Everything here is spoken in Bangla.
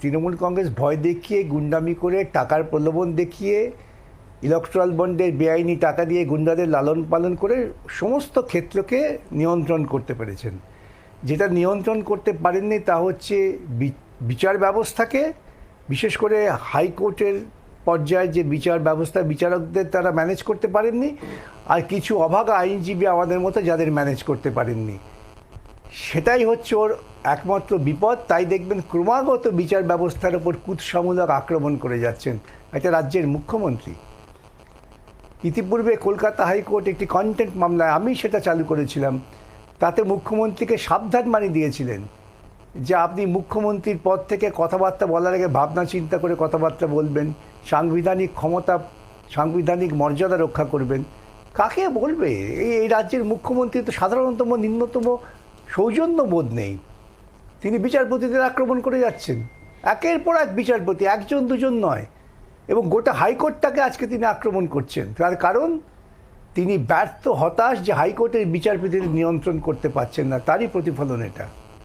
তৃণমূল কংগ্রেস ভয় দেখিয়ে, গুন্ডামি করে, টাকার প্রলোভন দেখিয়ে, ইলেকট্রাল বন্ডের বেআইনি টাকা দিয়ে গুন্ডাদের লালন পালন করে সমস্ত ক্ষেত্রকে নিয়ন্ত্রণ করতে পেরেছেন। যেটা নিয়ন্ত্রণ করতে পারেননি তা হচ্ছে বিচার ব্যবস্থাকে, বিশেষ করে হাইকোর্টের পর্যায়ে যে বিচার ব্যবস্থা, বিচারকদের তারা ম্যানেজ করতে পারেননি, আর কিছু অভাগা আইনজীবী আমাদের মতো যাদের ম্যানেজ করতে পারেননি। সেটাই হচ্ছে ওর একমাত্র বিপদ। তাই দেখবেন ক্রমাগত বিচার ব্যবস্থার ওপর কুৎসামূলক আক্রমণ করে যাচ্ছেন একটা রাজ্যের মুখ্যমন্ত্রী। ইতিপূর্বে কলকাতা হাইকোর্ট একটি কন্টেন্ট মামলায় আমি সেটা চালু করেছিলাম, তাতে মুখ্যমন্ত্রীকে সাবধানবাণী দিয়েছিলেন যে আপনি মুখ্যমন্ত্রীর পদ থেকে কথাবার্তা বলার আগে ভাবনা চিন্তা করে কথাবার্তা বলবেন, সাংবিধানিক ক্ষমতা, সাংবিধানিক মর্যাদা রক্ষা করবেন। কাকে বলবে? এই রাজ্যের মুখ্যমন্ত্রী তো সাধারণতম নিম্নতম সৌজন্য বোধ নেই। তিনি বিচারপতিদের আক্রমণ করে যাচ্ছেন, একের পর এক বিচারপতি, একজন দুজন নয়, এবং গোটা হাইকোর্টটাকে আজকে তিনি আক্রমণ করছেন। তার কারণ তিনি ব্যর্থ, হতাশ যে হাইকোর্টের বিচারপতিদের নিয়ন্ত্রণ করতে পারছেন না, তারই প্রতিফলন এটা।